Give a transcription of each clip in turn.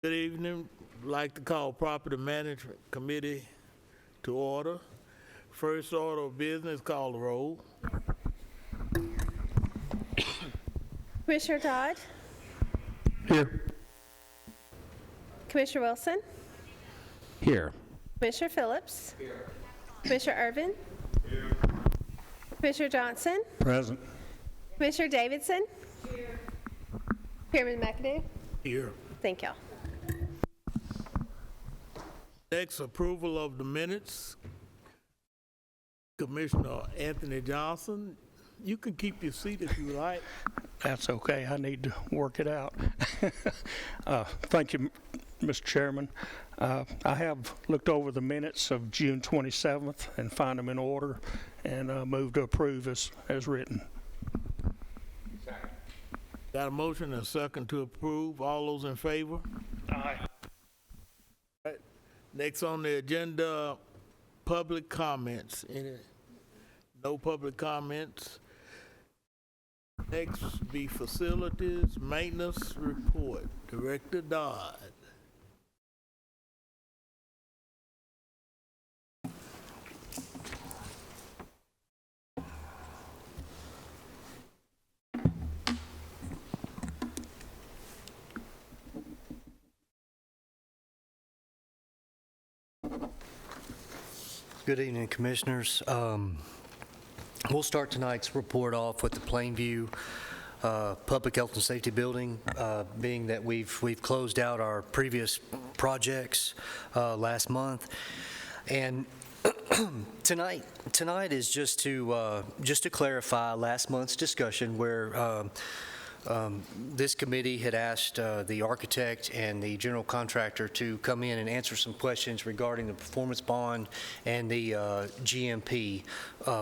Good evening. Like to call Property Management Committee to order. First order of business, call the roll. Commissioner Todd? Here. Commissioner Wilson? Here. Commissioner Phillips? Here. Commissioner Irvin? Here. Commissioner Johnson? Present. Commissioner Davidson? Here. Chairman McAdoo? Here. Thank y'all. Next, approval of the minutes. Commissioner Anthony Johnson, you can keep your seat if you like. That's okay. I need to work it out. Thank you, Mr. Chairman. I have looked over the minutes of June 27th and find them in order and move to approve as written. Got a motion and a second to approve. All those in favor? Aye. Next on the agenda, public comments. No public comments. Next be facilities maintenance report. Director Dodd. Good evening, Commissioners. We'll start tonight's report off with the Plainview Public Health and Safety Building, being that we've closed out our previous projects last month, and tonight is just to clarify last month's discussion where. This committee had asked the architect and the general contractor to come in and answer some questions regarding the performance bond and the GMP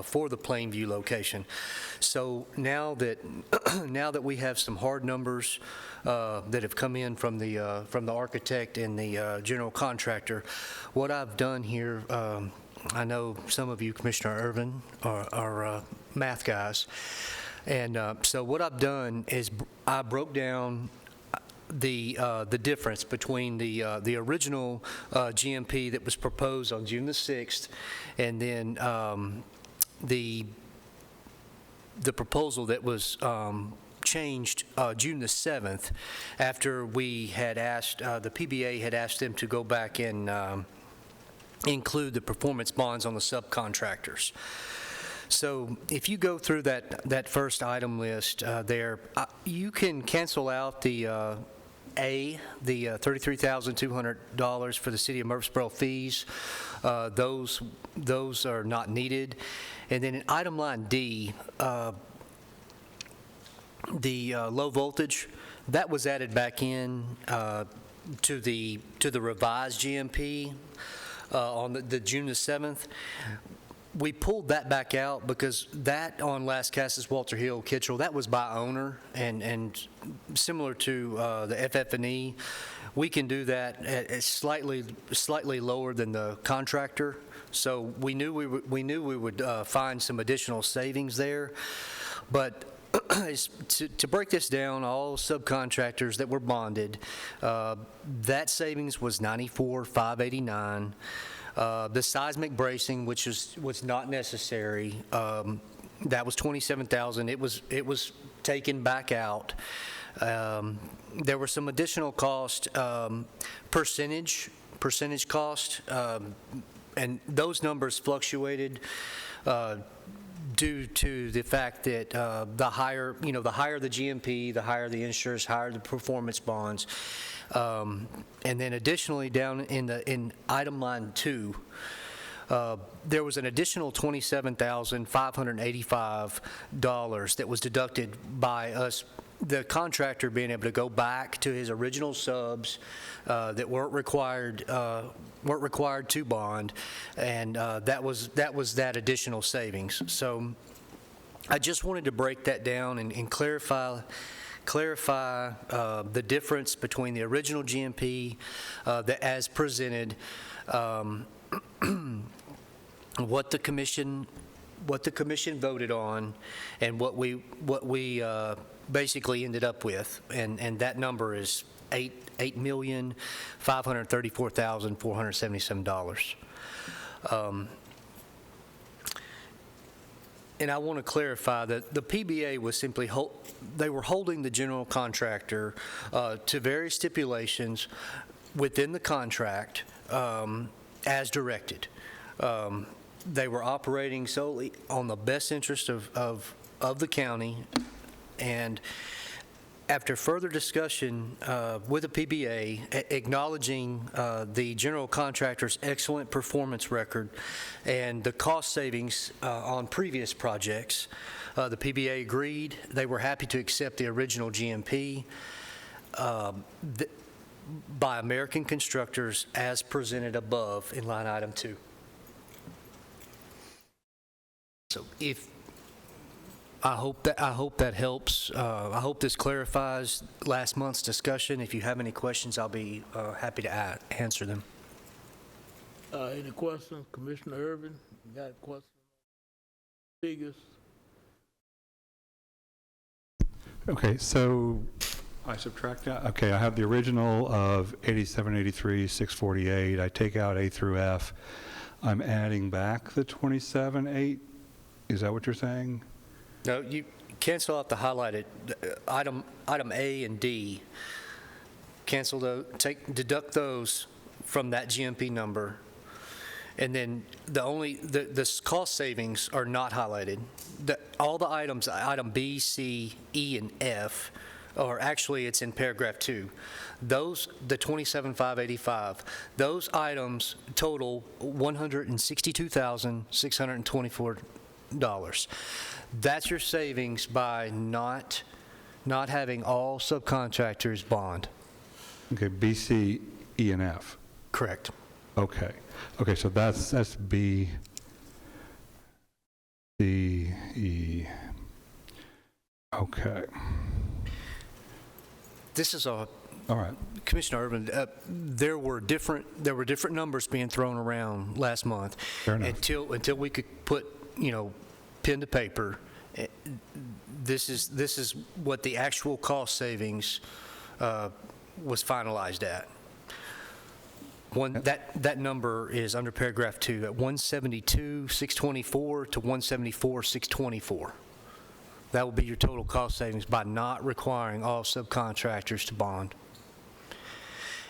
for the Plainview location. So now that we have some hard numbers that have come in from the architect and the general contractor, what I've done here, I know some of you, Commissioner Irvin, are math guys. And so what I've done is I broke down the difference between the original GMP that was proposed on June the 6th and then the proposal that was changed June the 7th after we had asked, the PBA had asked them to go back and include the performance bonds on the subcontractors. So if you go through that first item list there, you can cancel out the $33,200 for the City of Murfreesboro fees. Those are not needed. And then in item line D, the low voltage, that was added back in to the revised GMP on the June the 7th. We pulled that back out because that on Las Casas, Walter Hill, Kittrell, that was by owner, and similar to the FF&E, we can do that at slightly lower than the contractor. So we knew we would find some additional savings there, but to break this down, all subcontractors that were bonded, that savings was $94,589. The seismic bracing, which was not necessary, that was $27,000. It was taken back out. There were some additional cost, percentage cost, and those numbers fluctuated due to the fact that the higher the GMP, the higher the insurance, higher the performance bonds. And then additionally down in item line 2, there was an additional $27,585 that was deducted by us, the contractor being able to go back to his original subs that weren't required to bond, and that was that additional savings. So I just wanted to break that down and clarify the difference between the original GMP that as presented, what the commission voted on, and what we basically ended up with, and that number is $8,534,477. And I want to clarify that the PBA was simply, they were holding the general contractor to various stipulations within the contract as directed. They were operating solely on the best interest of the county, and after further discussion with the PBA, acknowledging the general contractor's excellent performance record and the cost savings on previous projects, the PBA agreed. They were happy to accept the original GMP by American Constructors as presented above in line item 2. So I hope that helps. I hope this clarifies last month's discussion. If you have any questions, I'll be happy to answer them. Any questions? Commissioner Irvin, you got questions? Figures? Okay, so I subtract out, okay, I have the original of 8783, 648. I take out A through F. I'm adding back the 27.8. Is that what you're saying? No, you cancel out the highlighted item A and D. Cancel those, deduct those from that GMP number, and then the cost savings are not highlighted. All the items, item B, C, E, and F, or actually it's in paragraph 2. Those, the 27,585, those items total $162,624. That's your savings by not having all subcontractors bond. Okay, B, C, E, and F. Correct. Okay. Okay, so that's B, C, E. Okay. This is All right. Commissioner Urban, there were different numbers being thrown around last month. Fair enough. Until we could put, pen to paper. This is what the actual cost savings was finalized at. That number is under paragraph 2 at 172,624 to 174,624. That will be your total cost savings by not requiring all subcontractors to bond.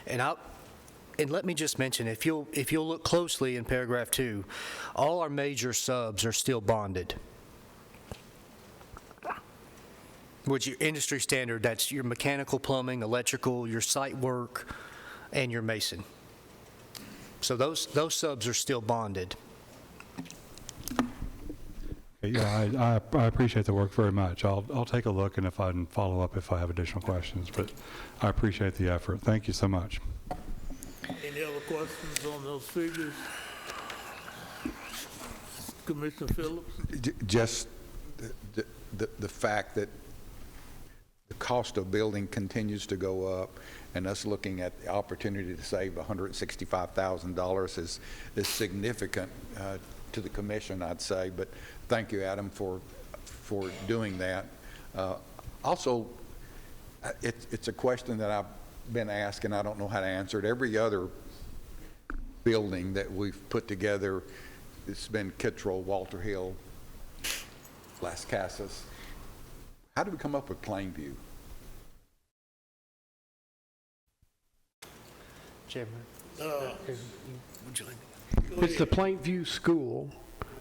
And let me just mention, if you'll look closely in paragraph 2, all our major subs are still bonded. Which your industry standard, that's your mechanical, plumbing, electrical, your site work, and your mason. So those subs are still bonded. Yeah, I appreciate the work very much. I'll take a look, and if I can follow up if I have additional questions, but I appreciate the effort. Thank you so much. Any other questions on those figures? Commissioner Phillips? Just the fact that the cost of building continues to go up, and us looking at the opportunity to save $165,000 is significant to the commission, I'd say. But thank you, Adam, for doing that. Also, it's a question that I've been asked, and I don't know how to answer it. Every other building that we've put together, it's been Kittrell, Walter Hill, Las Casas. How did we come up with Plainview? Chairman. It's the Plainview School,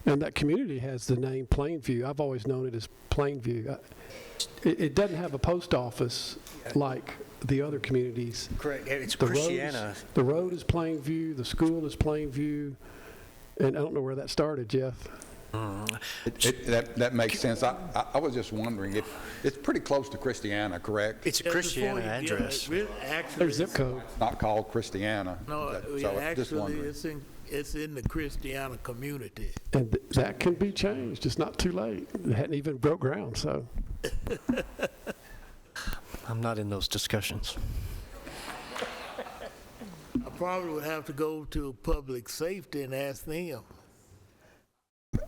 and that community has the name Plainview. I've always known it as Plainview. It doesn't have a post office like the other communities. Correct. It's The Christiana. the road is Plainview, the school is Plainview, and I don't know where that started, Jeff. That makes sense. I was just wondering if it's pretty close to Christiana, correct? It's a Christiana address. Actually, Their zip code. Not called Christiana. No, So I was just actually, wondering. it's in the Christiana community. And that can be changed. It's not too late. It hadn't even broke ground, so. I'm not in those discussions. I probably would have to go to public safety and ask them.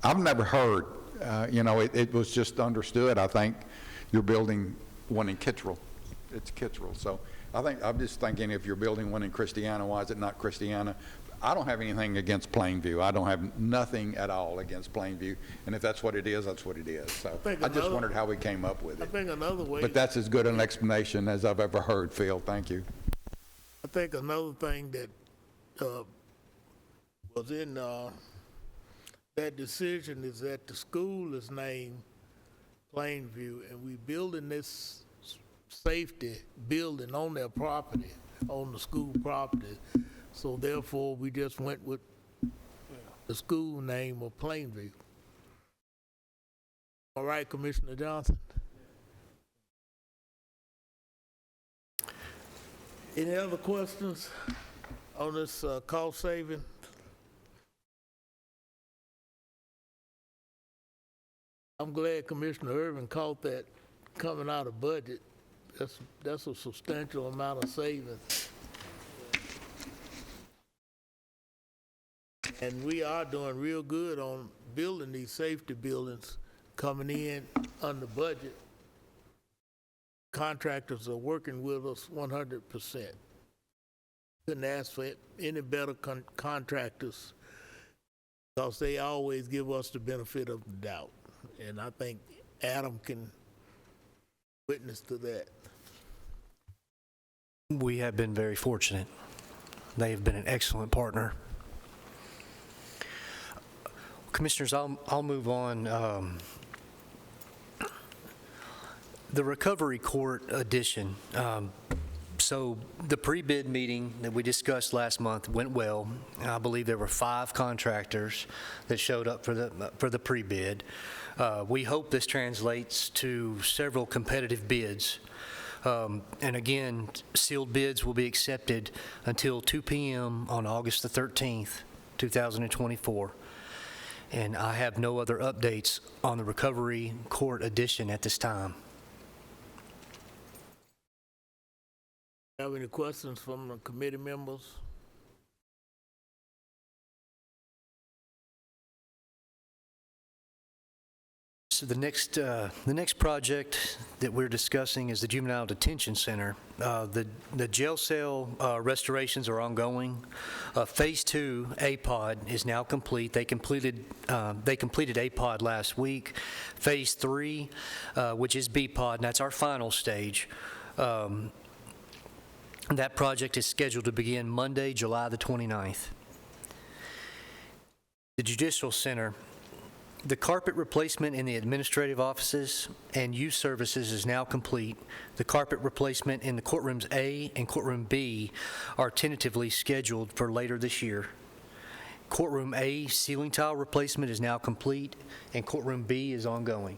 I've never heard, it was just understood. I think you're building one in Kittrell. it's Kittrell. So I'm just thinking if you're building one in Christiana, why is it not Christiana? I don't have anything against Plainview. I don't have nothing at all against Plainview. And if that's what it is, that's what it is. So think I just another- wondered how we came up with I it. think another way. But that's as good an explanation as I've ever heard, Phil. Thank you. I think another thing that was in that decision is that the school is named Plainview, and we building this safety building on their property, on the school property. So therefore, we just went with the school name of Plainview. All right, Commissioner Johnson? Any other questions on this cost saving? I'm glad Commissioner Irvin caught that coming out of budget. That's a substantial amount of savings. And we are doing real good on building these safety buildings coming in under budget. Contractors are working with us 100%. Couldn't ask for any better contractors because they always give us the benefit of the doubt. And I think Adam can witness to that. We have been very fortunate. They have been an excellent partner. Commissioners, I'll move on. The recovery court addition. So the pre-bid meeting that we discussed last month went well. I believe there were 5 contractors that showed up for the pre-bid. We hope this translates to several competitive bids. And again, sealed bids will be accepted until 2 p.m. on August the 13th, 2024. And I have no other updates on the recovery court addition at this time. Have any questions from the committee members? So the next project that we're discussing is the Juvenile Detention Center. The jail cell restorations are ongoing. Phase 2 APOD is now complete. They completed APOD last week. Phase 3, which is BPOD, and that's our final stage. That project is scheduled to begin Monday, July the 29th. The Judicial Center. The carpet replacement in the administrative offices and youth services is now complete. The carpet replacement in the courtrooms A and courtroom B are tentatively scheduled for later this year. Courtroom A ceiling tile replacement is now complete, and courtroom B is ongoing.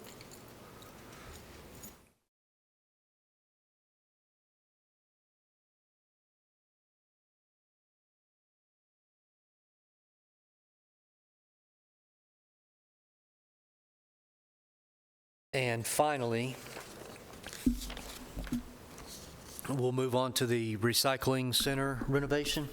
And finally, we'll move on to the recycling center renovation.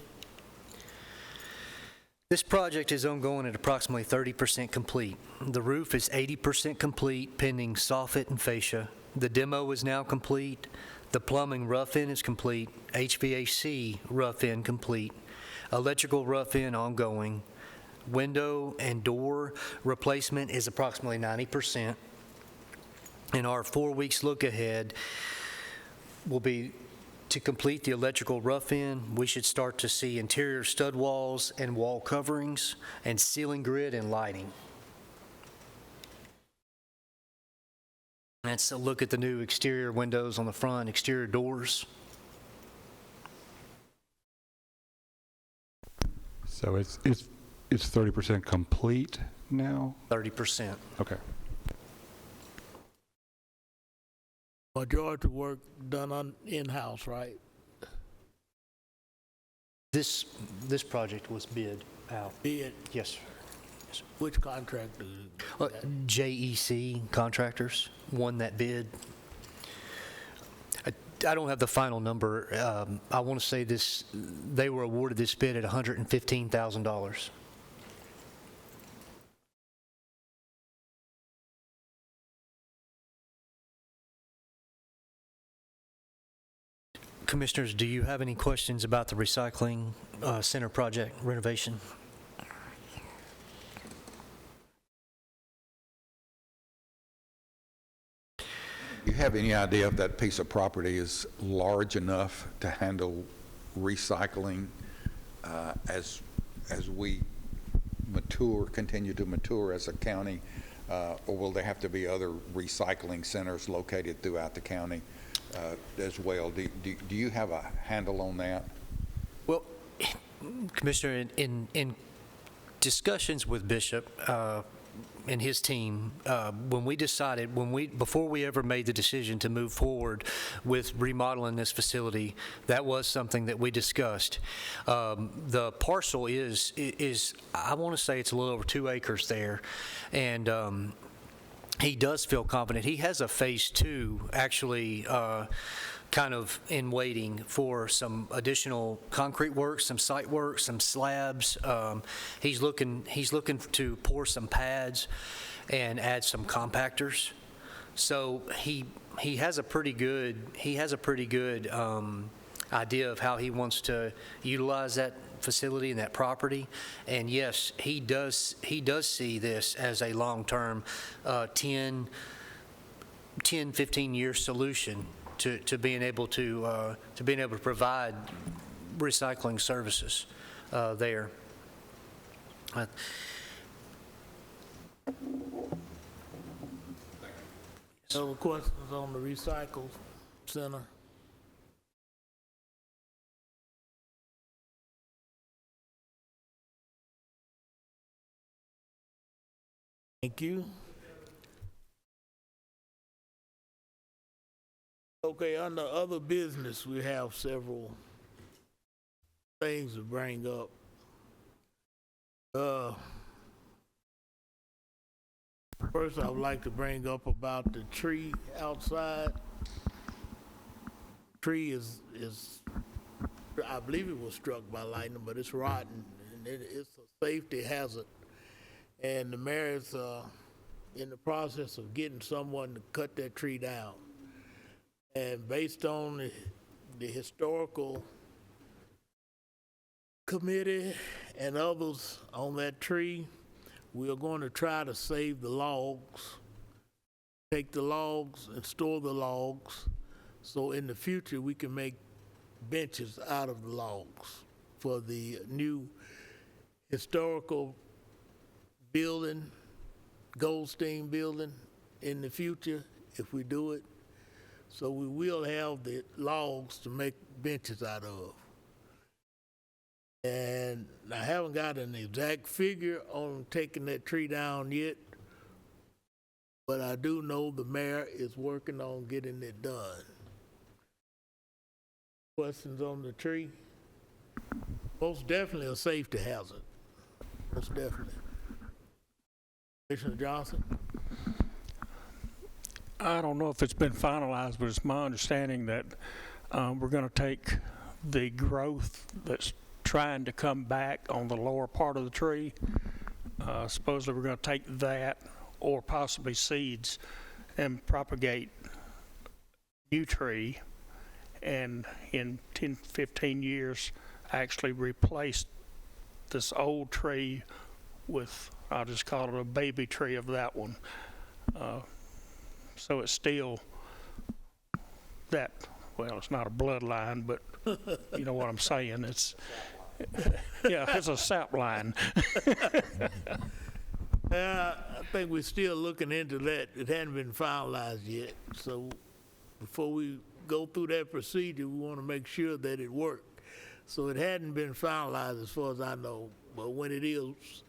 This project is ongoing at approximately 30% complete. The roof is 80% complete, pending soffit and fascia. The demo is now complete. The plumbing rough-in is complete. HVAC rough-in complete. Electrical rough-in ongoing. Window and door replacement is approximately 90%. And our 4 weeks look ahead will be to complete the electrical rough-in. We should start to see interior stud walls and wall coverings and ceiling grid and lighting. That's a look at the new exterior windows on the front, exterior doors. So it's 30% complete now? 30%. Okay. Majority work done in-house, right? This project was bid out. Bid, Yes, sir. which contractor? JEC Contractors won that bid. I don't have the final number. I want to say they were awarded this bid at $115,000. Commissioners, do you have any questions about the recycling center project renovation? Do you have any idea if that piece of property is large enough to handle recycling as we continue to mature as a county? Or will there have to be other recycling centers located throughout the county as well? Do you have a handle on that? Well, Commissioner, in discussions with Bishop and his team, when we decided, before we ever made the decision to move forward with remodeling this facility, that was something that we discussed. The parcel is I want to say it's a little over 2 acres there, and he does feel confident. He has a phase 2 actually kind of in waiting for some additional concrete work, some site work, some slabs. He's looking to pour some pads and add some compactors. So he has a pretty good idea of how he wants to utilize that facility and that property. And yes, he does see this as a long-term 10, 15-year solution to being able to provide recycling services there. Other questions on the recycle center? Thank you. Okay, under other business, we have several things to bring up. First, I would like to bring up about the tree outside. Tree is I believe it was struck by lightning, but it's rotten, and it's a safety hazard. And the mayor is in the process of getting someone to cut that tree down. And based on the historical committee and others on that tree, we are going to try to save the logs, take the logs and store the logs, so in the future we can make benches out of the logs for the new historical building, Goldstein building in the future, if we do it. So we will have the logs to make benches out of. And I haven't got an exact figure on taking that tree down yet, but I do know the mayor is working on getting it done. Questions on the tree? Most definitely a safety hazard. Most definitely. Commissioner Johnson? I don't know if it's been finalized, but it's my understanding that we're going to take the growth that's trying to come back on the lower part of the tree. Supposedly we're going to take that, or possibly seeds, and propagate new tree, and in 10, 15 years actually replace this old tree with, I'll just call it a baby tree of that one. So it's still that, well, it's not a bloodline, but you know what I'm saying. It's, yeah, it's a sap line. I think we're still looking into that. It hadn't been finalized yet. So before we go through that procedure, we want to make sure that it worked. So it hadn't been finalized as far as I know, but when it is,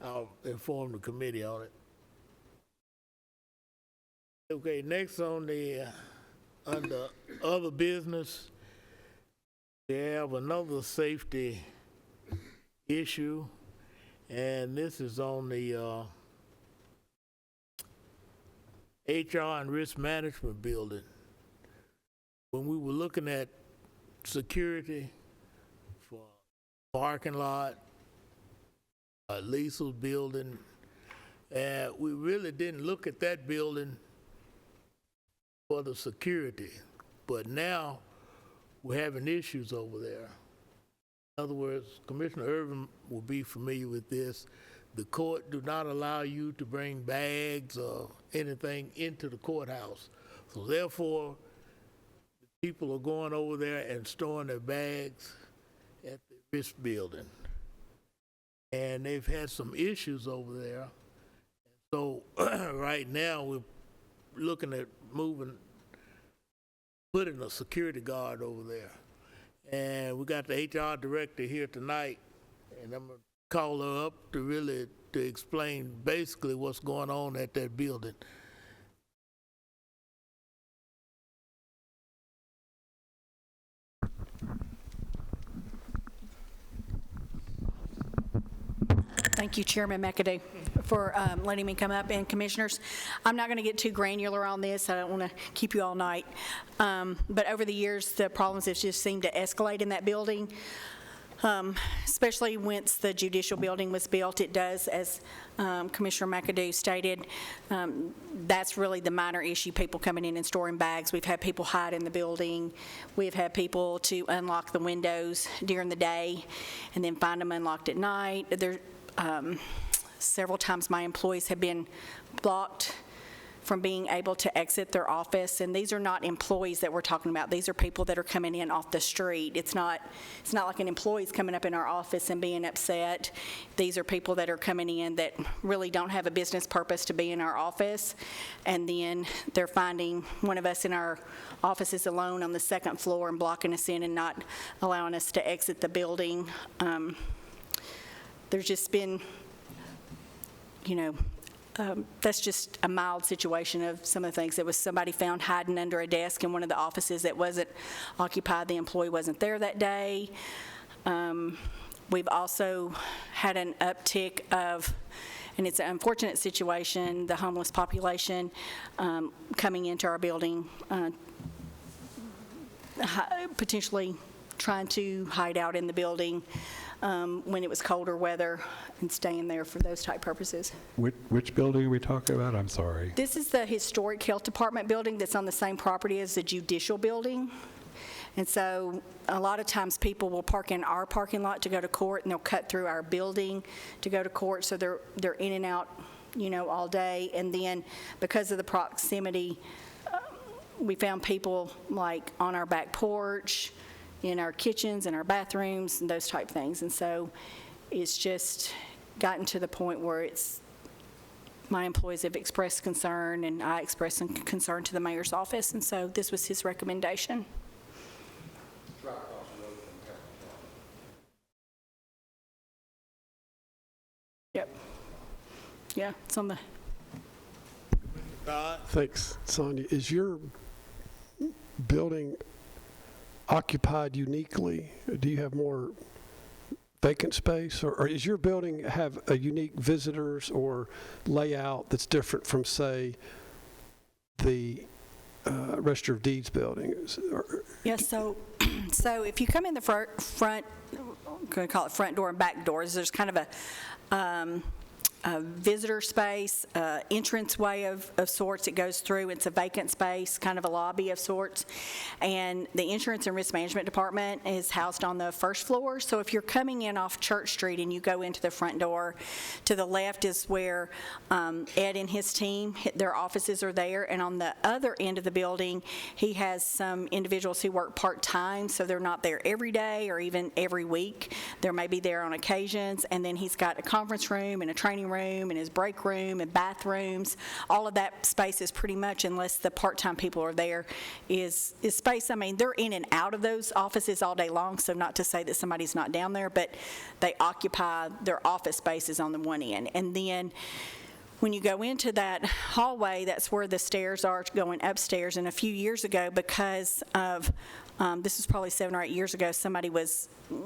I'll inform the committee on it. Okay, next on the, under other business, we have another safety issue, and this is on the HR and Risk Management Building. When we were looking at security for parking lot, Lisa's building, and we really didn't look at that building for the security. But now we're having issues over there. In other words, Commissioner Irvin will be familiar with this. The court do not allow you to bring bags or anything into the courthouse. So therefore, people are going over there and storing their bags at the Risk Building. And they've had some issues over there. So right now, we're looking at putting a security guard over there. And we got the HR director here tonight, and I'm gonna call her up to explain basically what's going on at that building. Thank you, Chairman McAdoo, for letting me come up. And Commissioners, I'm not going to get too granular on this. I don't want to keep you all night. But over the years, the problems have just seemed to escalate in that building, especially once the judicial building was built. It does, as Commissioner McAdoo stated, that's really the minor issue, people coming in and storing bags. We've had people hide in the building. We've had people to unlock the windows during the day and then find them unlocked at night. Several times my employees have been blocked from being able to exit their office, and these are not employees that we're talking about. These are people that are coming in off the street. It's not like an employee's coming up in our office and being upset. These are people that are coming in that really don't have a business purpose to be in our office, and then they're finding one of us in our offices alone on the second floor and blocking us in and not allowing us to exit the building. There's just been, that's just a mild situation of some of the things. There was somebody found hiding under a desk in one of the offices that wasn't occupied. The employee wasn't there that day. We've also had an uptick of, and it's an unfortunate situation, the homeless population coming into our building, potentially trying to hide out in the building when it was colder weather and staying there for those type purposes. Which building are we talking about? I'm sorry. This is the Historic Health Department building that's on the same property as the judicial building. And so a lot of times people will park in our parking lot to go to court, and they'll cut through our building to go to court, so they're in and out, all day. And then because of the proximity, we found people like on our back porch, in our kitchens and our bathrooms and those type things. And so it's just gotten to the point where my employees have expressed concern, and I expressed some concern to the mayor's office, and so this was his recommendation. Yep. Yeah, it's on the... Thanks, Sonia. Is your building occupied uniquely? Do you have more vacant space, or is your building have a unique visitors or layout that's different from, say, the Register of Deeds building? Yes, so if you come in the front, I'm going to call it front door and back doors, there's kind of a visitor space, entranceway of sorts it goes through. It's a vacant space, kind of a lobby of sorts. And the Insurance and Risk Management Department is housed on the first floor. So if you're coming in off Church Street and you go into the front door, to the left is where Ed and his team, their offices are there. And on the other end of the building, he has some individuals who work part-time, so they're not there every day or even every week. They're maybe there on occasions. And then he's got a conference room and a training room and his break room and bathrooms. All of that space is pretty much, unless the part-time people are there, is space. I mean, they're in and out of those offices all day long, so not to say that somebody's not down there, but they occupy their office spaces on the one end. And then when you go into that hallway, that's where the stairs are going upstairs. And a few years ago, because of, this was probably 7 or 8 years ago,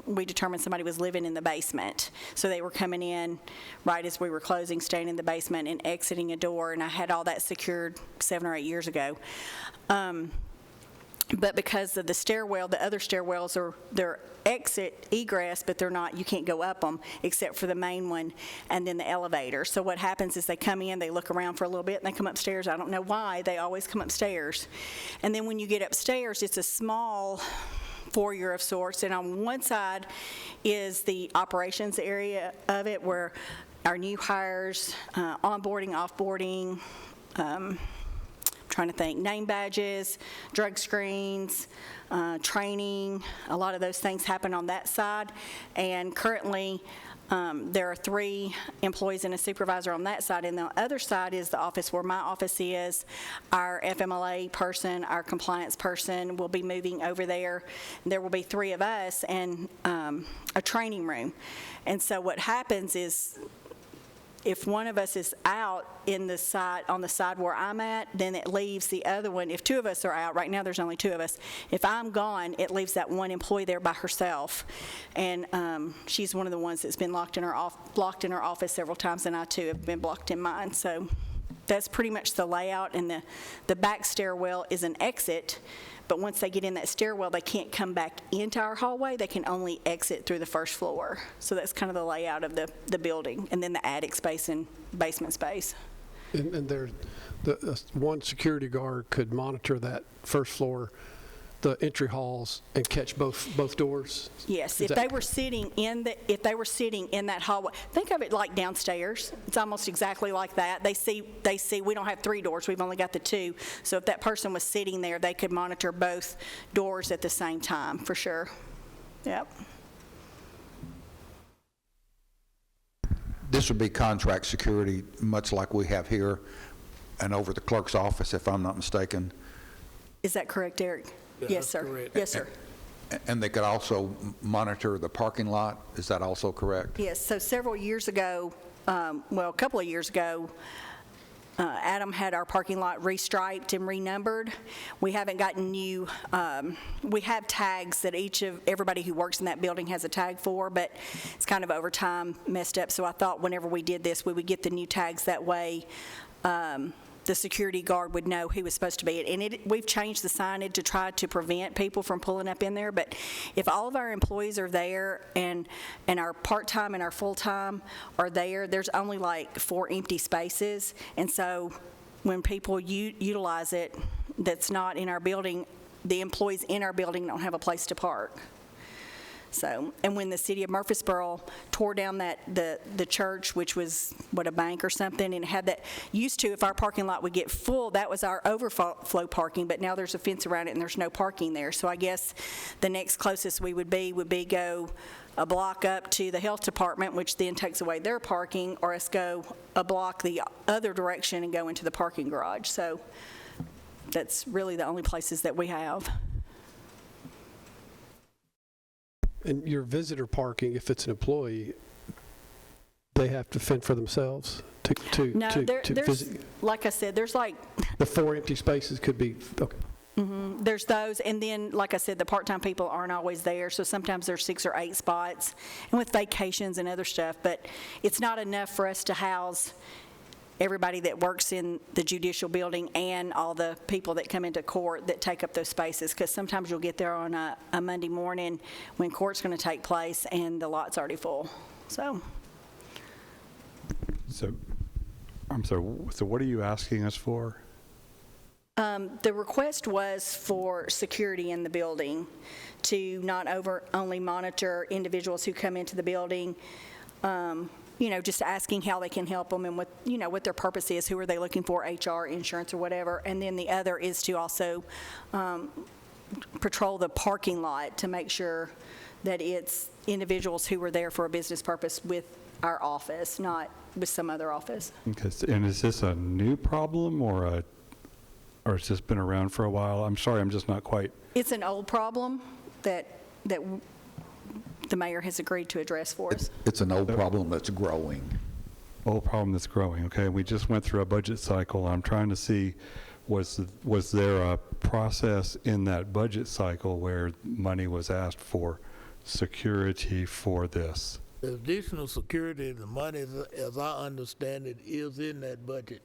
we determined somebody was living in the basement. So they were coming in right as we were closing, staying in the basement and exiting a door, and I had all that secured 7 or 8 years ago. But because of the stairwell, the other stairwells they're egress, but they're not, you can't go up them except for the main one and then the elevator. So what happens is they come in, they look around for a little bit, and they come upstairs. I don't know why, they always come upstairs. And then when you get upstairs, it's a small foyer of sorts, and on one side is the operations area of it, where our new hires, onboarding, offboarding, trying to think, name badges, drug screens, training, a lot of those things happen on that side. And currently, there are 3 employees and a supervisor on that side, and the other side is the office where my office is. Our FMLA person, our compliance person will be moving over there. There will be 3 of us and a training room. And so what happens is, if one of us is out on the side where I'm at, then it leaves the other one. If 2 of us are out, right now there's only 2 of us. If I'm gone, it leaves that one employee there by herself. And she's one of the ones that's been blocked in her office several times, and I too have been blocked in mine. So that's pretty much the layout. And the back stairwell is an exit. But once they get in that stairwell, they can't come back into our hallway. They can only exit through the first floor. So that's kind of the layout of the building, and then the attic space and basement space. And there, one security guard could monitor that first floor, the entry halls, and catch both doors? Yes, if they were sitting in that hallway, think of it like downstairs. It's almost exactly like that. They see, we don't have 3 doors, we've only got the 2. So if that person was sitting there, they could monitor both doors at the same time, for sure. Yep. This would be contract security, much like we have here and over the clerk's office, if I'm not mistaken. Is that correct, Eric? Yeah, Yes, that's sir. correct. Yes, sir. And they could also monitor the parking lot. Is that also correct? Yes, so several years ago, a couple of years ago, Adam had our parking lot restriped and renumbered. We haven't gotten new, we have tags that everybody who works in that building has a tag for, but it's kind of over time messed up. So I thought whenever we did this, we would get the new tags. That way the security guard would know who was supposed to be it. And we've changed the signage to try to prevent people from pulling up in there. But if all of our employees are there and our part-time and our full-time are there, there's only like 4 empty spaces. And so when people utilize it that's not in our building, the employees in our building don't have a place to park. So, and when the city of Murfreesboro tore down the church, which was, a bank or something, and it had that, used to, if our parking lot would get full, that was our overflow parking, but now there's a fence around it and there's no parking there. So I guess the next closest we would be go a block up to the health department, which then takes away their parking, or us go a block the other direction and go into the parking garage. So that's really the only places that we have. And your visitor parking, if it's an employee, they have to fend for themselves to there's, visit? like I said, there's like, The 4 empty spaces could be, okay. there's those, and then, like I said, the part-time people aren't always there, so sometimes there's 6 or 8 spots, and with vacations and other stuff, but it's not enough for us to house everybody that works in the judicial building and all the people that come into court that take up those spaces, because sometimes you'll get there on a Monday morning when court's going to take place and the lot's already full. So I'm sorry, so what are you asking us for? the request was for security in the building, to not only monitor individuals who come into the building, just asking how they can help them and what their purpose is, who are they looking for, HR, insurance, or whatever. And then the other is to also patrol the parking lot to make sure that it's individuals who were there for a business purpose with our office, not with some other office. Okay, and is this a new problem or it's just been around for a while? I'm sorry, I'm just not quite. It's an old problem that the mayor has agreed to address for us. It's an old problem that's growing. Old problem that's growing, okay? We just went through a budget cycle. I'm trying to see, was there a process in that budget cycle where money was asked for security for this? The additional security, the money, as I understand it, is in that budget,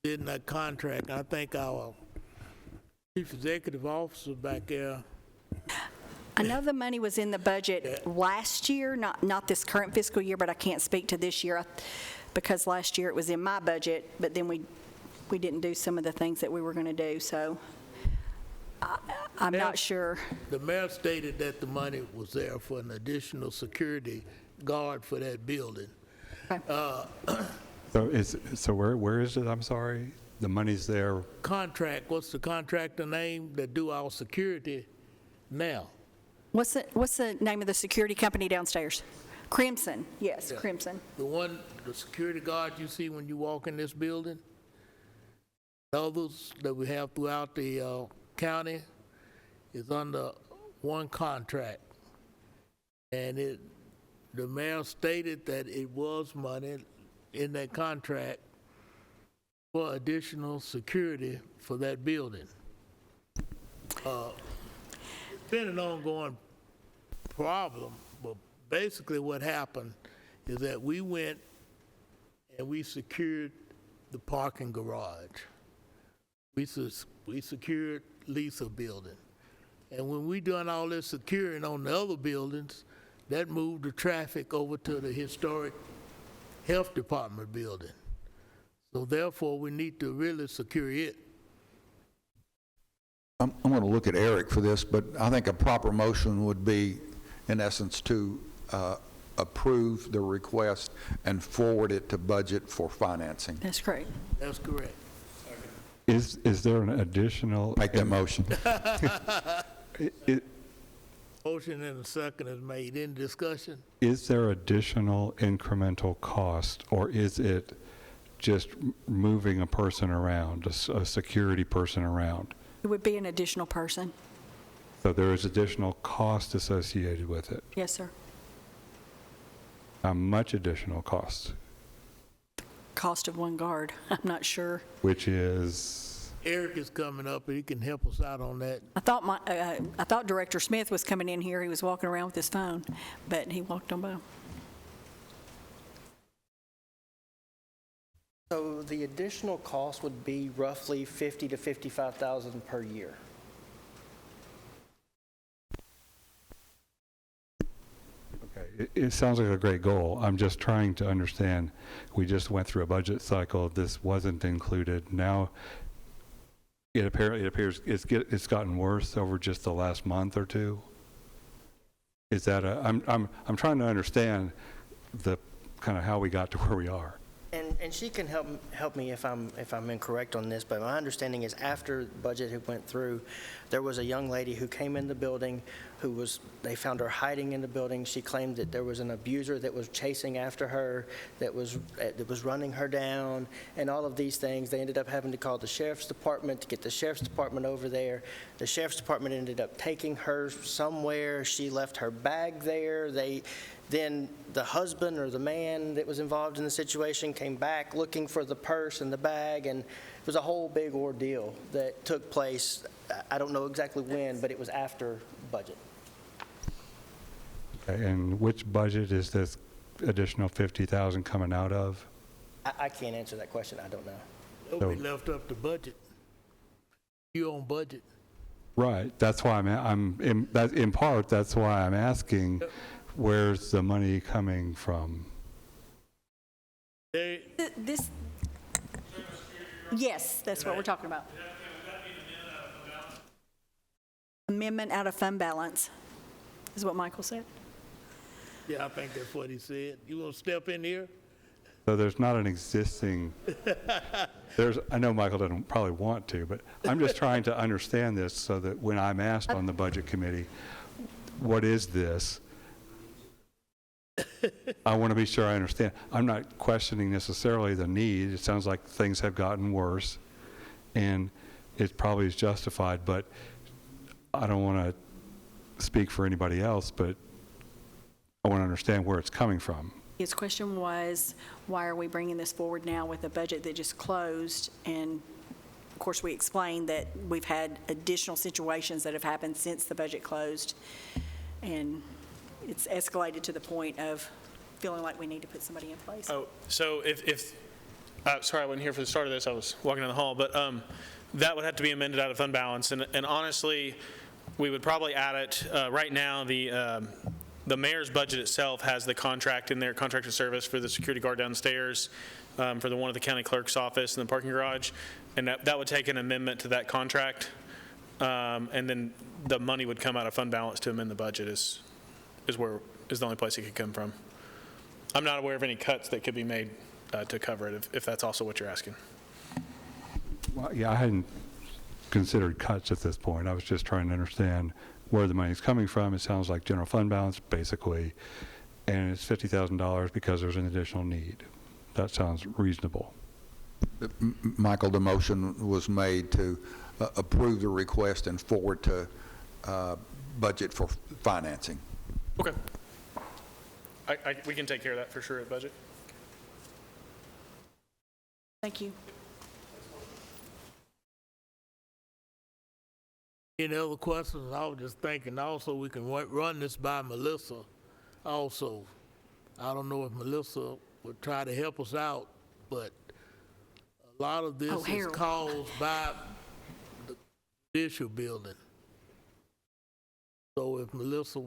in that contract. I think our chief executive officer back there. I know the money was in the budget last year, not this current fiscal year, but I can't speak to this year because last year it was in my budget, but then we didn't do some of the things that we were going to do. So I'm not sure. The mayor stated that the money was there for an additional security guard for that building. So where is it? I'm sorry. The money's there. Contract, what's the contractor name that do our security now? What's the name of the security company downstairs? Crimson, yes, Crimson. The security guard you see when you walk in this building? Others that we have throughout the county is under one contract. And the mayor stated that it was money in that contract for additional security for that building. It's been an ongoing problem, but basically what happened is that we went and we secured the parking garage. We secured Lisa building. And when we done all this securing on the other buildings, that moved the traffic over to the historic health department building. So therefore, we need to really secure it. I'm going to look at Eric for this, but I think a proper motion would be, in essence, to approve the request and forward it to budget for financing. That's correct. That's correct. Is there an additional? Make that motion. Motion and a second is made. In discussion? Is there additional incremental cost, or is it just moving a person around, a security person around? It would be an additional person. So there is additional cost associated with it. Yes, sir. How much additional cost? Cost of one guard, I'm not sure. Which is? Eric is coming up, and he can help us out on that. I thought Director Smith was coming in here. He was walking around with his phone, but he walked on by. So the additional cost would be roughly $50,000 to $55,000 per year. Okay, it sounds like a great goal. I'm just trying to understand. We just went through a budget cycle. This wasn't included. Now, it appears it's gotten worse over just the last month or two. Is that I'm trying to understand the kind of how we got to where we are. And she can help me if I'm incorrect on this, but my understanding is after the budget had went through, there was a young lady who came in the building they found her hiding in the building. She claimed that there was an abuser that was chasing after her, that was running her down, and all of these things. They ended up having to call the sheriff's department to get the sheriff's department over there. The sheriff's department ended up taking her somewhere. She left her bag there. Then the husband or the man that was involved in the situation came back looking for the purse and the bag, and it was a whole big ordeal that took place. I don't know exactly when, but it was after budget. Okay, and which budget is this additional $50,000 coming out of? I can't answer that question. I don't know. It'll be left up to budget. You on budget. Right. That's why in part, that's why I'm asking, where's the money coming from? Yes, that's what we're talking about. Amendment out of fund balance, is what Michael said. Yeah, I think that's what he said. You want to step in here? So there's not an existing, I know Michael doesn't probably want to, but I'm just trying to understand this so that when I'm asked on the budget committee, what is this? I want to be sure I understand. I'm not questioning necessarily the need. It sounds like things have gotten worse, and it probably is justified, but I don't want to speak for anybody else, but I want to understand where it's coming from. His question was, why are we bringing this forward now with a budget that just closed? And of course, we explained that we've had additional situations that have happened since the budget closed, and it's escalated to the point of feeling like we need to put somebody in place. Oh, so sorry, I wasn't here for the start of this. I was walking down the hall, but that would have to be amended out of fund balance. And honestly, we would probably add it. Right now, the mayor's budget itself has the contract in there, contracted service for the security guard downstairs, for the one at the county clerk's office and the parking garage. And that would take an amendment to that contract and then the money would come out of fund balance to amend the budget is the only place it could come from. I'm not aware of any cuts that could be made to cover it, if that's also what you're asking. Well, yeah, I hadn't considered cuts at this point. I was just trying to understand where the money's coming from. It sounds like general fund balance, basically, and it's $50,000 because there's an additional need. That sounds reasonable. Michael, the motion was made to approve the request and forward to budget for financing. Okay. We can take care of that for sure at budget. Thank you. Any other questions? I was just thinking also we can run this by Melissa also. I don't know if Melissa would try to help us out, but a lot of this is Harold. caused by the judicial building. So if Melissa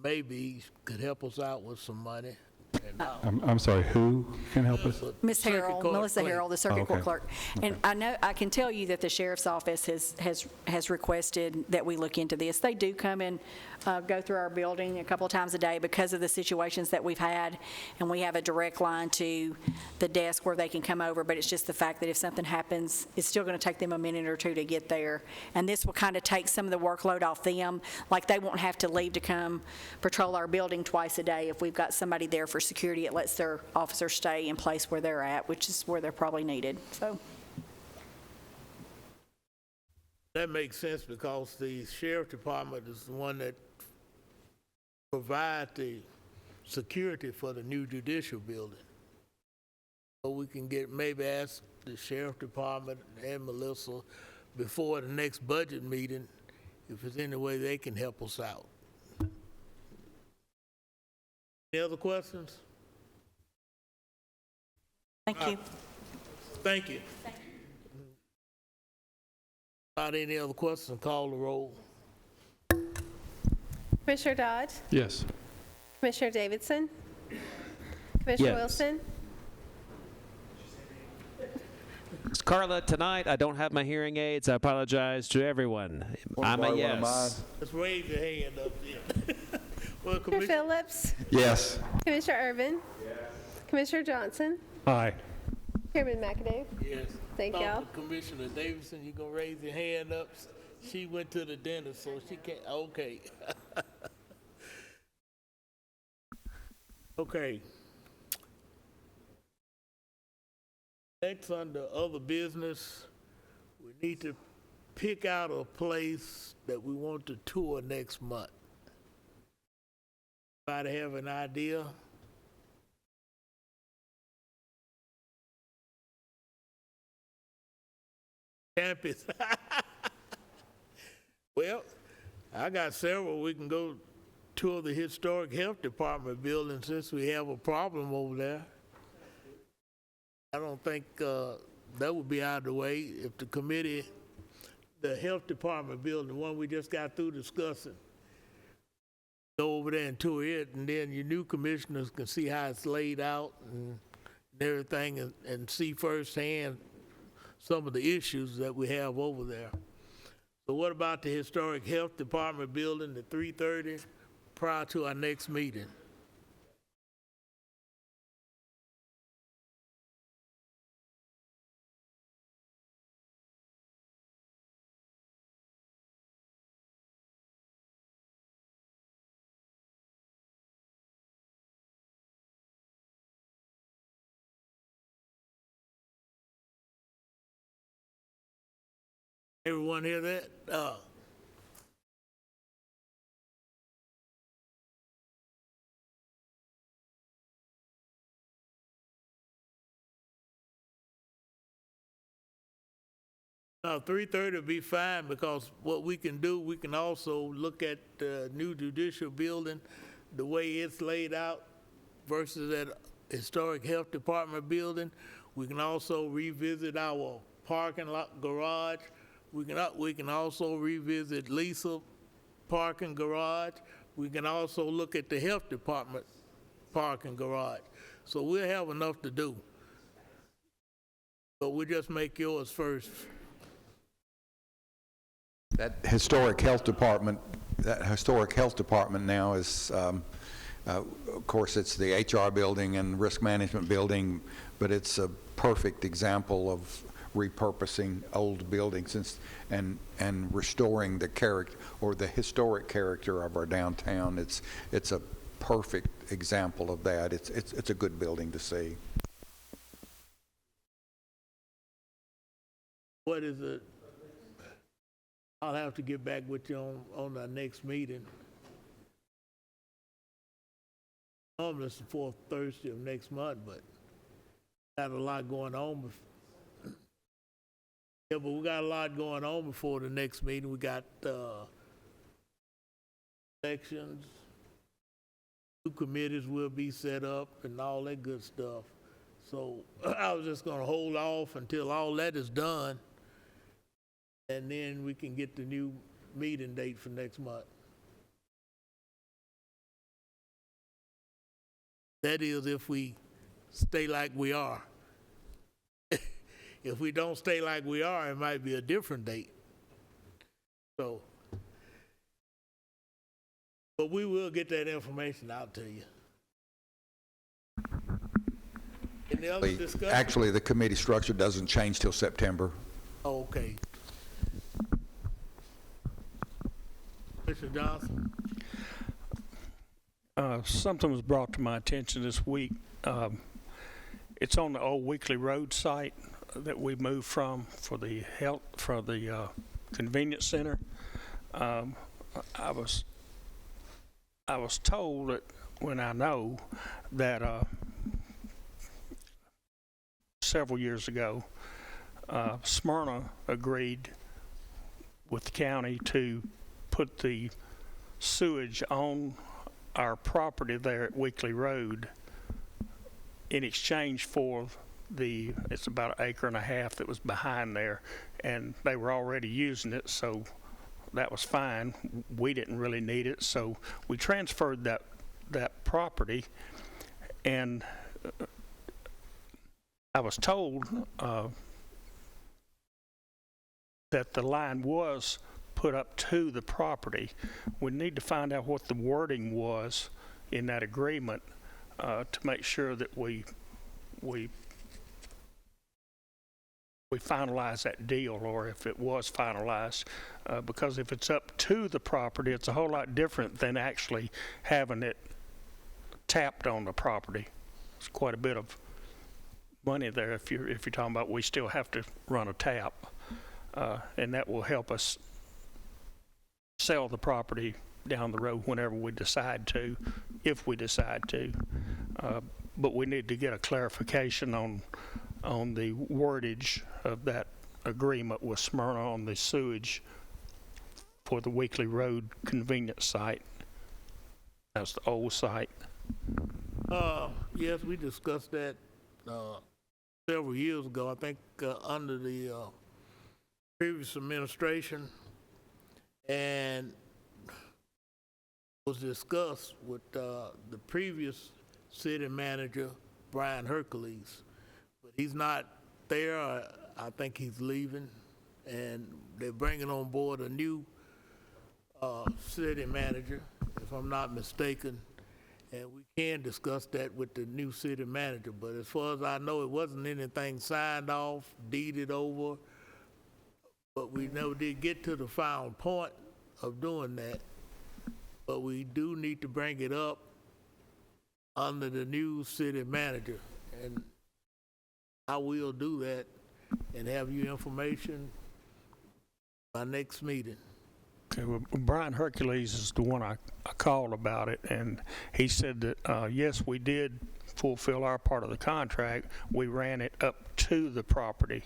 maybe could help us out with some money. And I'm sorry, who can help us? Ms. Circuit Harrell, Court Melissa clerk. Harrell, the Circuit Court Okay. Clerk. And I can tell you that the Sheriff's Office has requested that we look into this. They do come and go through our building a couple of times a day because of the situations that we've had, and we have a direct line to the desk where they can come over, but it's just the fact that if something happens, it's still going to take them a minute or two to get there. And this will kind of take some of the workload off them, like they won't have to leave to come patrol our building twice a day. If we've got somebody there for security, it lets their officers stay in place where they're at, which is where they're probably needed. So that makes sense because the sheriff department is the one that provide the security for the new judicial building. So we can maybe ask the sheriff department and Melissa before the next budget meeting if there's any way they can help us out. Any other questions? thank you. Thank you. Not any other questions, call the roll. Commissioner Dodge? Yes. Commissioner Davidson? Commissioner Yes. Wilson? It's Carla, tonight I don't have my hearing aids. I apologize to everyone. I'm a yes. Let's raise your hand up there. Well, Commissioner Phillips? Yes. Commissioner Irvin? Commissioner Johnson? Aye. Chairman McAdoo? Yes. Thank y'all. Commissioner Davidson, you gonna raise your hand up? She went to the dentist, so she can't, okay. Okay. Next, under other business, we need to pick out a place that we want to tour next month. Anybody have an idea? Campus. Well, I got several. We can go tour the Historic Health Department building since we have a problem over there. I don't think that would be out of the way if the committee, the Health Department building, the one we just got through discussing, go over there and tour it, and then your new commissioners can see how it's laid out and everything, and see firsthand some of the issues that we have over there. So what about the Historic Health Department building at 3:30 prior to our next meeting? Everyone hear that? No, 3:30 will be fine because what we can do, we can also look at the new judicial building, the way it's laid out versus that Historic Health Department building. We can also revisit our parking lot garage. We can also revisit Lisa parking garage. We can also look at the health department parking garage. So we'll have enough to do. But we'll just make yours first. That historic health department now is, of course, it's the HR building and risk management building, but it's a perfect example of repurposing old buildings and restoring the character or the historic character of our downtown. It's a perfect example of that. It's a good building to see. What is it? I'll have to get back with you on our next meeting. Normally it's the fourth Thursday of next month, but got a lot going on. Yeah, but we got a lot going on before the next meeting. We got elections, new committees will be set up and all that good stuff. So I was just gonna hold off until all that is done, and then we can get the new meeting date for next month. That is if we stay like we are. If we don't stay like we are, it might be a different date. So, but we will get that information out to you. Any other discussion? Actually, the committee structure doesn't change till September. Oh, okay. Mr. Johnson? Something was brought to my attention this week. It's on the old Weekly Road site that we moved from for the convenience center. I was told that that several years ago, Smyrna agreed with the county to put the sewage on our property there at Weekly Road in exchange for it's about 1.5 acres that was behind there, and they were already using it, so that was fine. We didn't really need it, so we transferred that property, and I was told that the line was put up to the property. We need to find out what the wording was in that agreement to make sure that we finalize that deal, or if it was finalized, because if it's up to the property, it's a whole lot different than actually having it tapped on the property. It's quite a bit of money there if you're talking about we still have to run a tap, and that will help us sell the property down the road whenever we decide to, if we decide to. But we need to get a clarification on the wordage of that agreement with Smyrna on the sewage for the Weekly Road convenience site. That's the old site. Yes, we discussed that several years ago, I think under the previous administration, and was discussed with the previous city manager, Brian Hercules. But he's not there. I think he's leaving, and they're bringing on board a new city manager, if I'm not mistaken, and we can discuss that with the new city manager. But as far as I know, it wasn't anything signed off, deeded over, but we never did get to the final point of doing that. But we do need to bring it up under the new city manager, and I will do that and have you information by next meeting. Okay, well, Brian Hercules is the one I called about it, and he said that, yes, we did fulfill our part of the contract. We ran it up to the property.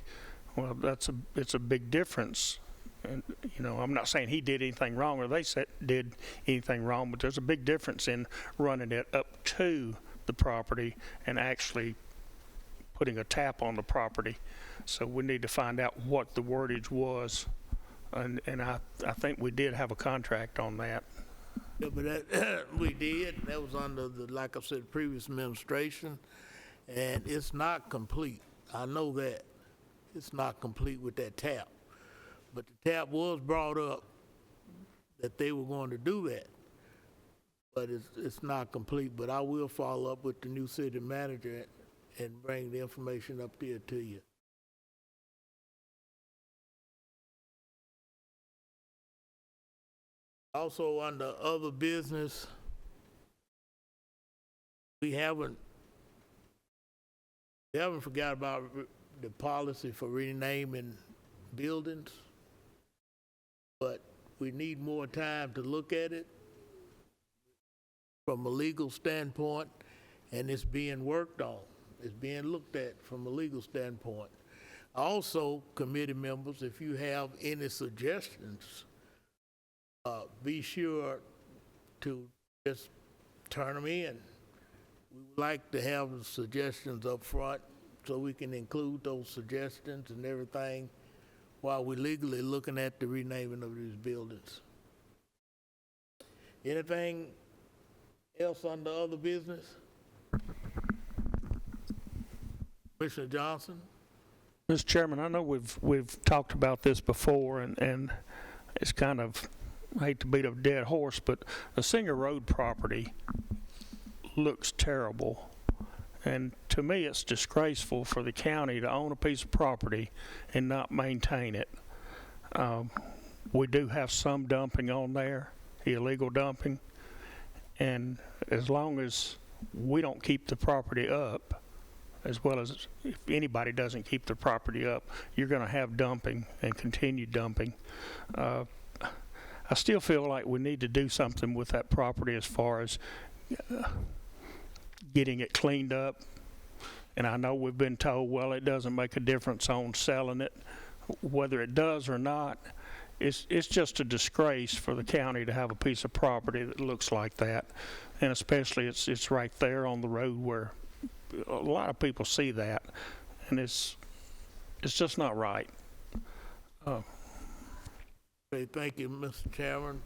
Well, it's a big difference. And, you know, I'm not saying he did anything wrong or they did anything wrong, but there's a big difference in running it up to the property and actually putting a tap on the property. So we need to find out what the wordage was, and I think we did have a contract on that. Yeah, but that, we did. That was under the, like I said, previous administration, and it's not complete. I know that. It's not complete with that tap. But the tap was brought up that they were going to do that. But it's not complete, but I will follow up with the new city manager and bring the information up there to you. Also, under other business, we haven't forgot about the policy for renaming buildings, but we need more time to look at it from a legal standpoint, and it's being worked on. It's being looked at from a legal standpoint. Also, committee members, if you have any suggestions, be sure to just turn them in. We would like to have the suggestions up front so we can include those suggestions and everything while we're legally looking at the renaming of these buildings. Anything else under other business? Commissioner Johnson? Mr. Chairman, I know we've talked about this before, and it's kind of, I hate to beat a dead horse, but the Singer Road property looks terrible. And to me, it's disgraceful for the county to own a piece of property and not maintain it. We do have some dumping on there, illegal dumping. And as long as we don't keep the property up, as well as if anybody doesn't keep the property up, you're going to have dumping and continued dumping. I still feel like we need to do something with that property as far as getting it cleaned up. And I know we've been told, well, it doesn't make a difference on selling it. Whether it does or not, it's just a disgrace for the county to have a piece of property that looks like that. And especially it's right there on the road where a lot of people see that, and it's just not right. Okay, thank you, Mr. Chairman.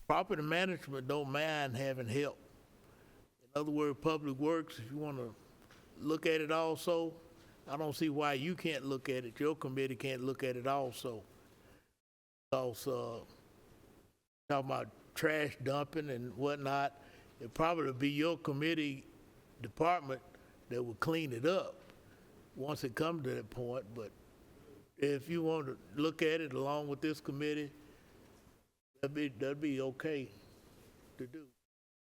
Property management don't mind having help. In other words, Public Works, if you want to look at it also, I don't see why you can't look at it. Your committee can't look at it also. Also, talking about trash dumping and whatnot, it probably would be your committee department that would clean it up once it comes to that point. But if you want to look at it along with this committee, that'd be okay to do.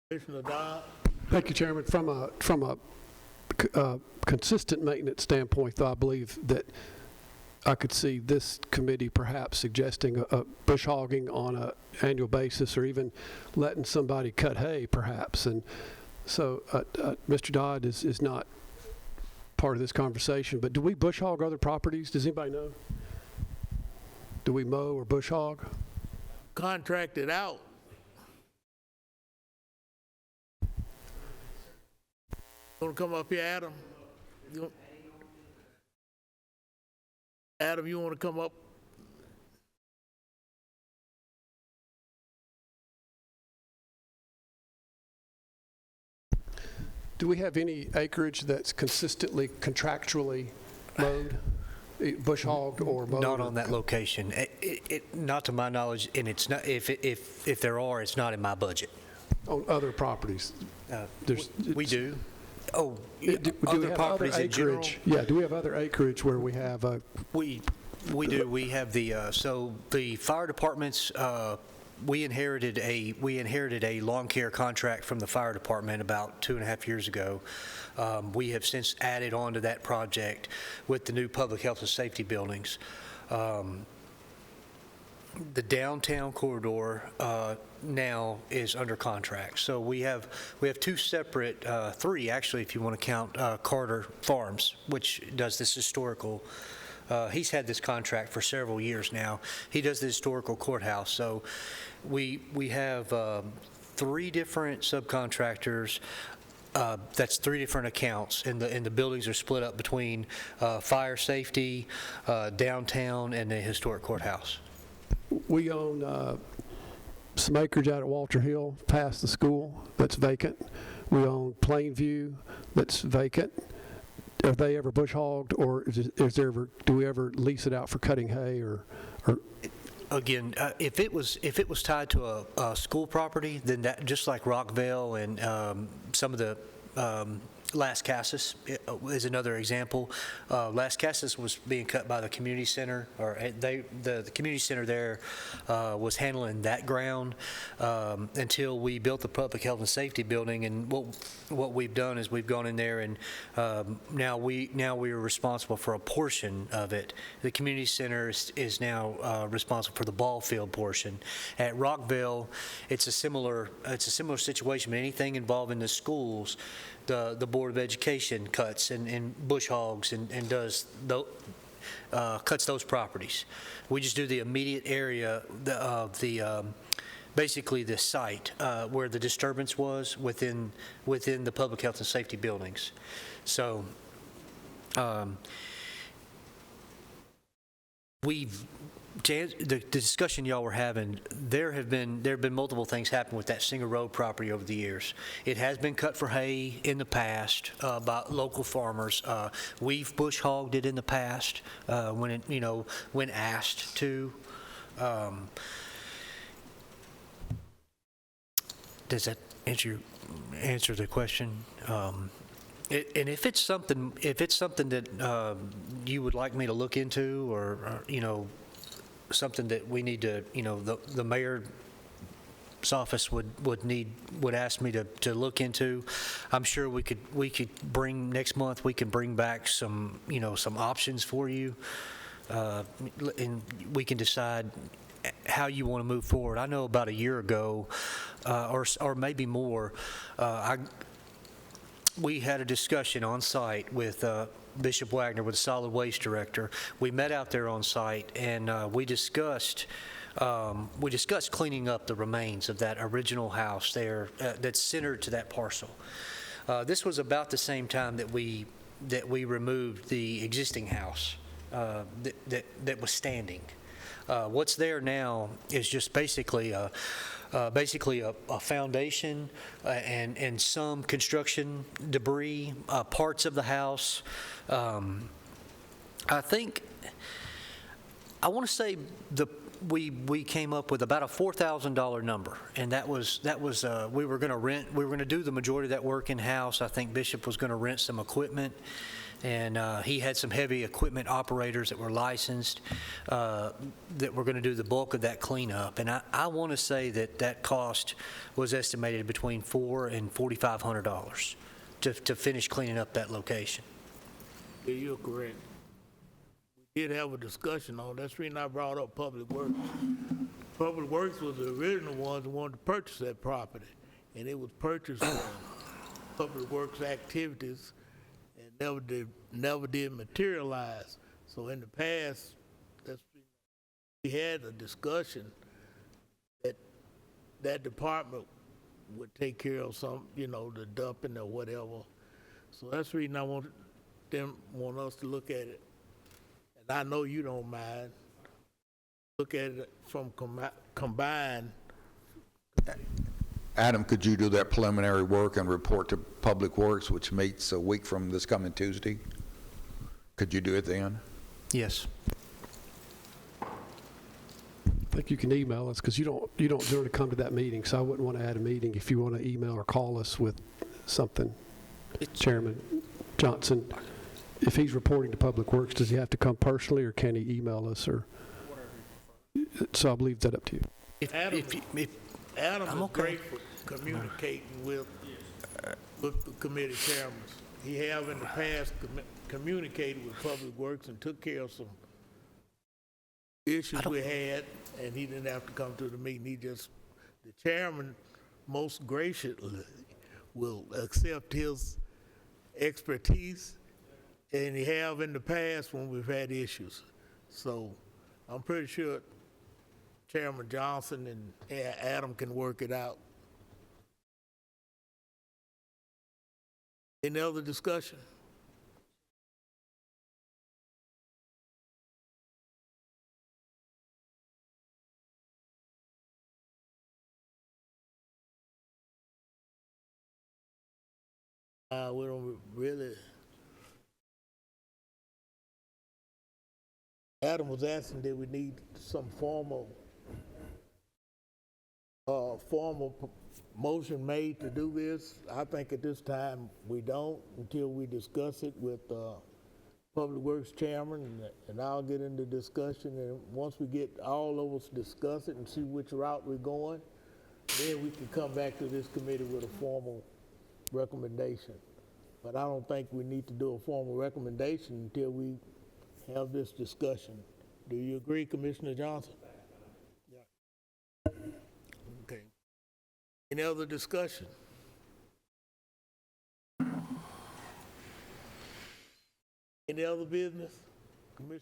Commissioner Dodd? Thank you, Chairman. From a consistent maintenance standpoint, though, I believe that I could see this committee perhaps suggesting a bush hogging on an annual basis, or even letting somebody cut hay, perhaps. And so, Mr. Dodd is not part of this conversation, but do we bush hog other properties? Does anybody know? Do we mow or bush hog? Contracted out. Want to come up here, Adam? Adam, you want to come up? Do we have any acreage that's consistently contractually mowed, bush hogged or mowed? Not on that location. Not to my knowledge, and it's not, if there are, it's not in my budget. On other properties? We do. Oh, do we other have properties other in general? acreage? Yeah, do we have other acreage where we have We do. We have so the fire departments. We inherited a lawn care contract from the fire department about 2.5 years ago. We have since added on to that project with the new public health and safety buildings. The downtown corridor now is under contract. So we have two separate, three actually, if you want to count Carter Farms, which does this historical. He's had this contract for several years now. He does the historical courthouse. So we have three different subcontractors. That's three different accounts, and the buildings are split up between fire safety, downtown, and the historic courthouse. We own some acreage out at Walter Hill past the school that's vacant. We own Plainview that's vacant. are they ever bush hogged, or is there ever, do we ever lease it out for cutting hay, or Again, if it was tied to a school property, then that, just like Rockville and some of the Las Casas is another example. Las Casas was being cut by the community center, or the community center there was handling that ground until we built the public health and safety building. And what we've done is we've gone in there, and now we are responsible for a portion of it. The community center is now responsible for the ball field portion. At Rockville, it's a similar situation. But anything involving the schools, the Board of Education cuts and bush hogs and does cuts those properties. We just do the immediate area of the basically the site where the disturbance was within the public health and safety buildings. So the discussion y'all were having, there have been multiple things happen with that Singer Road property over the years. It has been cut for hay in the past by local farmers. We've bush hogged it in the past when asked to. Does that answer the question? And if it's something that you would like me to look into, or something that we need to, the mayor's office would ask me to look into, I'm sure we could bring next month. We can bring back some options for you, and we can decide how you want to move forward. I know about a year ago, or maybe more, we had a discussion on site with Bishop Wagner, with the solid waste director. We met out there on site, and we discussed cleaning up the remains of that original house there that's centered to that parcel. This was about the same time that we removed the existing house that was standing. What's there now is just basically a foundation and some construction debris, parts of the house. I want to say we came up with about a $4,000 number, and that was we were going to do the majority of that work in house. I think Bishop was going to rent some equipment, and he had some heavy equipment operators that were licensed that were going to do the bulk of that cleanup. And I want to say that cost was estimated between $400 and $4,500 to finish cleaning up that location. Yeah, you're correct. We did have a discussion on, that's the reason I brought up Public Works. Public Works was the original ones who wanted to purchase that property, and it was purchased for Public Works activities, and never did materialize. So in the past, we had a discussion that department would take care of some, the dumping or whatever. So that's the reason I want us to look at it. And I know you don't mind. Look at it from combined. Adam, could you do that preliminary work and report to Public Works, which meets a week from this coming Tuesday? Could you do it then? Yes. I think you can email us, because you don't generally come to that meeting, so I wouldn't want to add a meeting if you want to email or call us with something. Chairman Johnson, if he's reporting to Public Works, does he have to come personally, or can he email us? Or so I'll leave that up to you. Adam is great for communicating with the committee chairmen. He have in the past communicated with Public Works and took care of some issues we had, and he didn't have to come to the meeting. The chairman most graciously will accept his expertise, and he have in the past when we've had issues. So I'm pretty sure Chairman Johnson and Adam can work it out. Any other discussion? We don't really Adam was asking that we need some formal motion made to do this. I think at this time, we don't until we discuss it with Public Works Chairman, and I'll get into discussion, and once we get all of us discuss it and see which route we're going, then we can come back to this committee with a formal recommendation. But I don't think we need to do a formal recommendation until we have this discussion. Do you agree, Commissioner Johnson? Yeah. Okay. Any other discussion? Any other business? Commissioner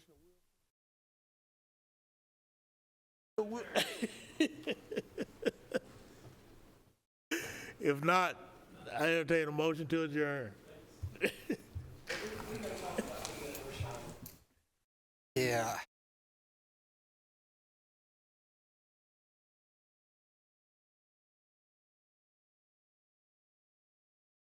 Wilson? If not, I entertain a motion to adjourn. Yeah.